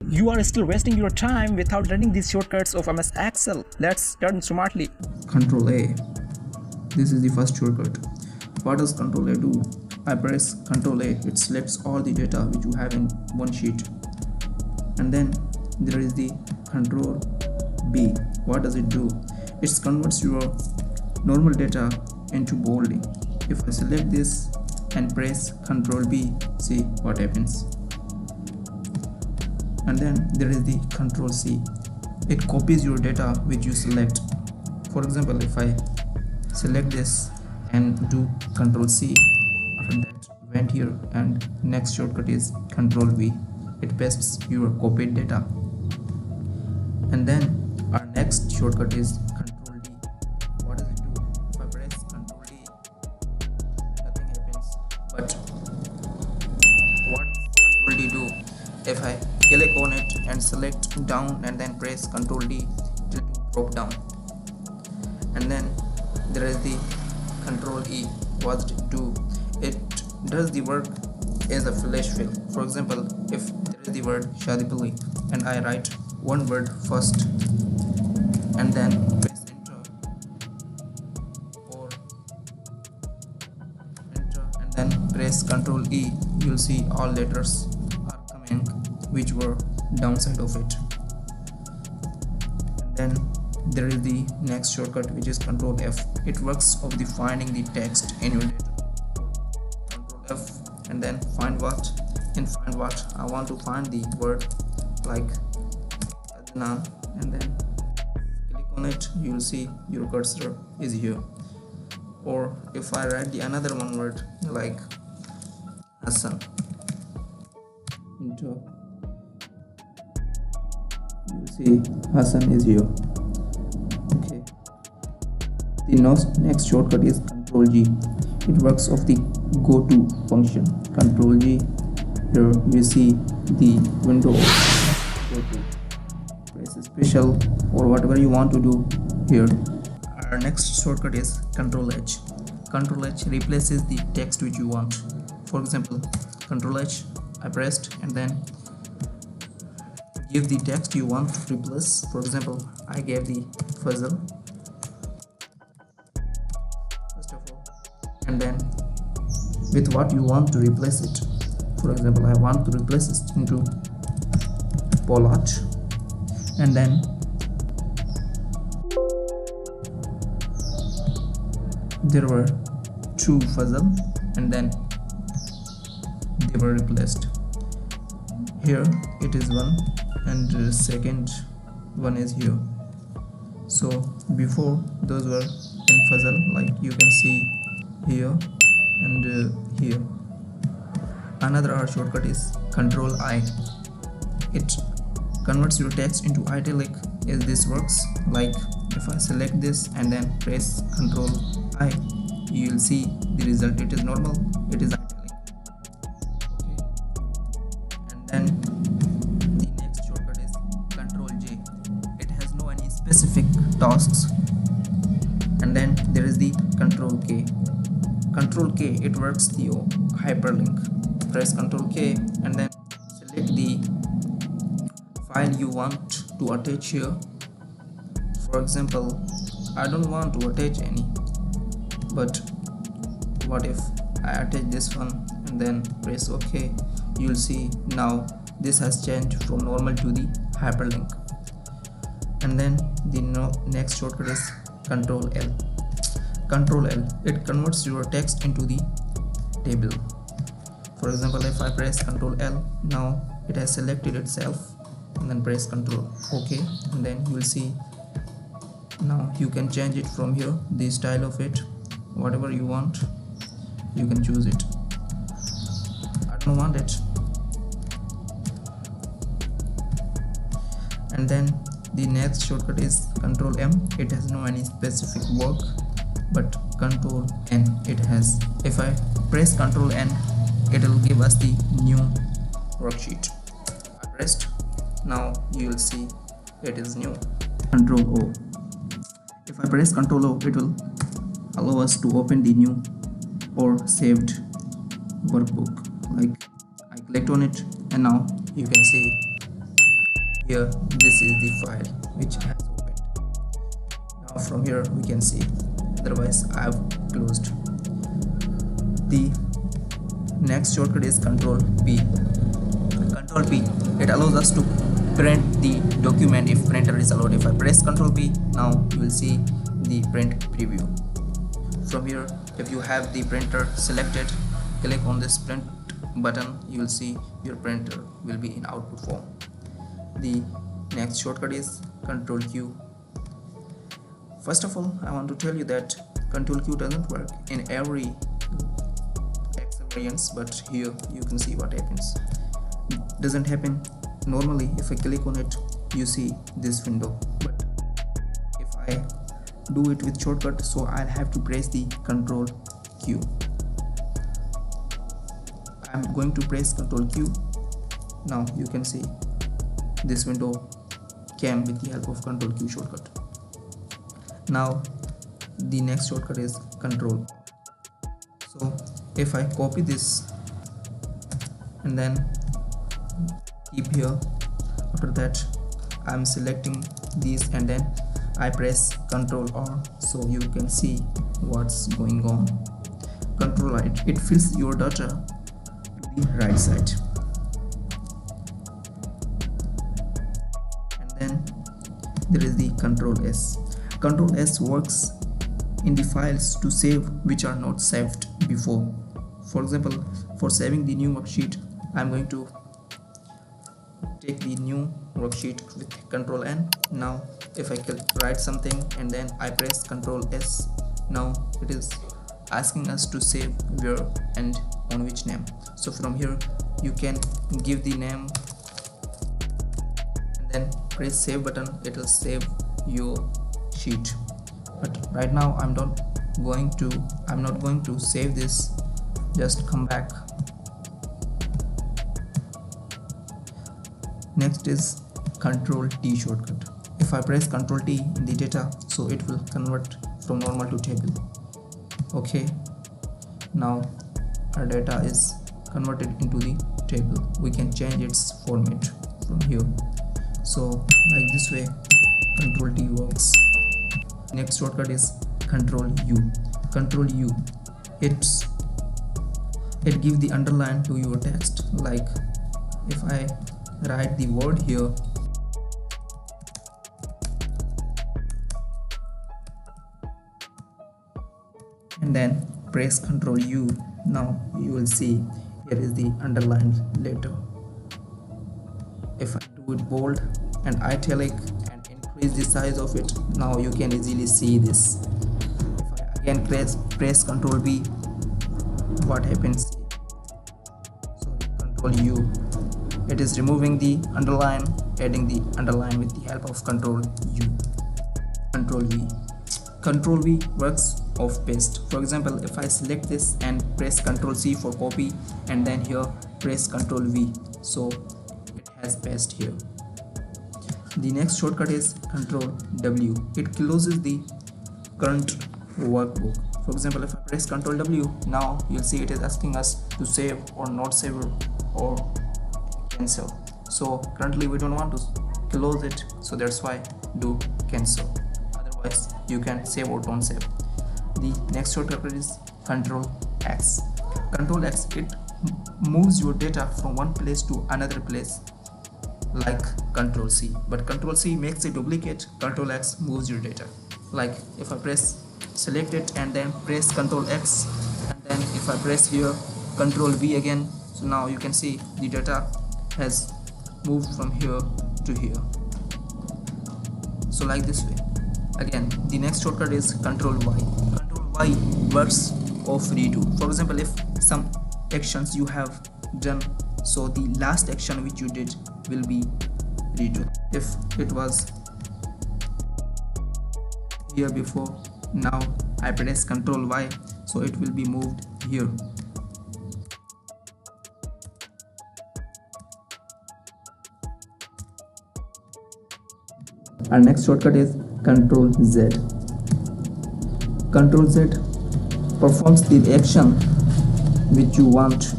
you are still wasting your time without learning these shortcuts of MS Excel. Let's learn smartly. Ctrl A. This is the first shortcut. What does Ctrl A do? I press Ctrl A, it selects all the data which you have in one sheet. And then there is the Ctrl B. What does it do? It converts your normal data into bolding. If I select this and press Ctrl B, see what happens. And then there is the Ctrl C. It copies your data which you select. For example, if I select this and do Ctrl C, after that went here, and next shortcut is Ctrl V. It pastes your copied data. And then our next shortcut is Ctrl D. What does it do? If I press Ctrl D, nothing happens. But what Ctrl D do? If I click on it and select down and then press Ctrl D, it will do drop down. And then there is the Ctrl E. What does it do? It does the work as a flash fill. For example, if there is the word Shadipali and I write one word first and then press enter, or enter and then press Ctrl E, you'll see all letters are coming which were downside of it. And then there is the next shortcut which is Ctrl F. It works of the finding the text in your data. Ctrl F and then find what. In find what, I want to find the word like Adnan, and then click on it, you will see your cursor is here. Or if I write the another one word like Hassan, enter, you will see Hassan is here. Okay. The next shortcut is Ctrl G. It works of the go to function. Ctrl G. Here you see the window of go to. Press special or whatever you want to do here. Our next shortcut is Ctrl H. Ctrl H replaces the text which you want. For example, Ctrl H, I pressed and then give the text you want to replace. For example, I gave the puzzle first of all, and then with what you want to replace it. For example, I want to replace it into Pollard, and then there were two puzzle and then they were replaced. Here it is one and the second one is here. So before those were in puzzle, like you can see here and here. Another R shortcut is Ctrl I. It converts your text into italic as this works. Like if I select this and then press Ctrl I, you will see the result. It is normal, it is italic. Okay. And then the next shortcut is Ctrl J. It has no any specific tasks. And then there is the Ctrl K. Ctrl K, it works the hyperlink. Press Ctrl K and then select the file you want to attach here. For example, I don't want to attach any, but what if I attach this one and then press OK? You'll see now this has changed from normal to the hyperlink. And then the next shortcut is Ctrl L. Ctrl L, it converts your text into the table. For example, if I press Ctrl L, now it has selected itself, and then press Ctrl OK, and then you will see now you can change it from here, the style of it, whatever you want, you can choose it. I don't want it. And then the next shortcut is Ctrl M. It has no any specific work, but Ctrl N it has. If I press Ctrl N, it will give us the new worksheet. I pressed, now you will see it is new. Ctrl O. If I press Ctrl O, it will allow us to open the new or saved workbook. Like I clicked on it and now you can see here this is the file which has opened. Now from here we can see, otherwise I have closed. The next shortcut is Ctrl P. Ctrl P, it allows us to print the document if printer is allowed. If I press Ctrl P, now you will see the print preview. From here, if you have the printer selected, click on this print button, you will see your printer will be in output form. The next shortcut is Ctrl Q. First of all, I want to tell you that Ctrl Q doesn't work in every Excel variants, but here you can see what happens. It doesn't happen normally. If I click on it, you see this window, but if I do it with shortcut, so I'll have to press the Ctrl Q. I'm going to press Ctrl Q. Now you can see this window came with the help of Ctrl Q shortcut. Now the next shortcut is Ctrl. So if I copy this and then keep here, after that I'm selecting these and then I press Ctrl R, so you can see what's going on. Ctrl R, it fills your data to the right side, and then there is the Ctrl S. Ctrl S works in the files to save which are not saved before. For example, for saving the new worksheet, I'm going to take the new worksheet with Ctrl N. Now if I write something and then I press Ctrl S, now it is asking us to save where and on which name. So from here you can give the name and then press save button, it will save your sheet. But right now I'm not going to save this. Just come back. Next is Ctrl T shortcut. If I press Ctrl T in the data, so it will convert from normal to table. Okay, now our data is converted into the table. We can change its format from here. So like this way Ctrl T works. Next shortcut is Ctrl U. Ctrl U, it gives the underline to your text. Like if I write the word here, and then press Ctrl U, now you will see here is the underlined letter. If I do it bold and italic and increase the size of it, now you can easily see this. If I again press Ctrl V, what happens? So Ctrl U, it is removing the underline, adding the underline with the help of Ctrl U. Ctrl V. Ctrl V works of paste. For example, if I select this and press Ctrl C for copy and then here press Ctrl V, so it has paste here. The next shortcut is Ctrl W. It closes the current workbook. For example, if I press Ctrl W, now you'll see it is asking us to save or not save or cancel. So currently we don't want to close it, so that's why do cancel. Otherwise you can save or don't save. The next shortcut is Ctrl X. Ctrl X, it moves your data from one place to another place like Ctrl C, but Ctrl C makes a duplicate. Ctrl X moves your data. Like if I press select it and then press Ctrl X, and then if I press here Ctrl V again, so now you can see the data has moved from here to here. So like this way. Again, the next shortcut is Ctrl Y. Ctrl Y works of redo. For example, if some actions you have done, so the last action which you did will be redo. If it was here before, now I press Ctrl Y, so it will be moved here. Our next shortcut is Ctrl Z. Ctrl Z performs the action which you want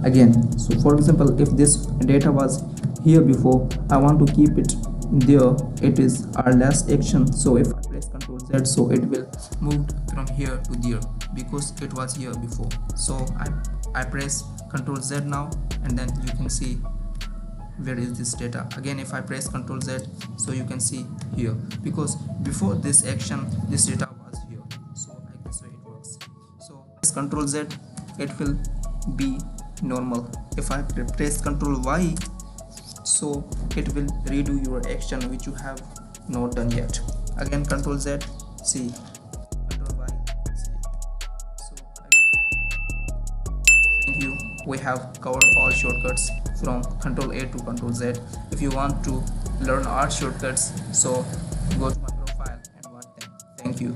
again. So for example, if this data was here before, I want to keep it there. It is our last action, so if I press Ctrl Z, so it will move from here to there because it was here before. So I press Ctrl Z now, and then you can see where is this data. Again, if I press Ctrl Z, so you can see here, because before this action this data was here. So like this way it works. So press Ctrl Z, it will be normal. If I press Ctrl Y, so it will redo your action which you have not done yet. Again, Ctrl Z, see, Ctrl Y, see. So thank you. We have covered all shortcuts from Ctrl A to Ctrl Z. If you want to learn our shortcuts, so go to my profile and watch them. Thank you.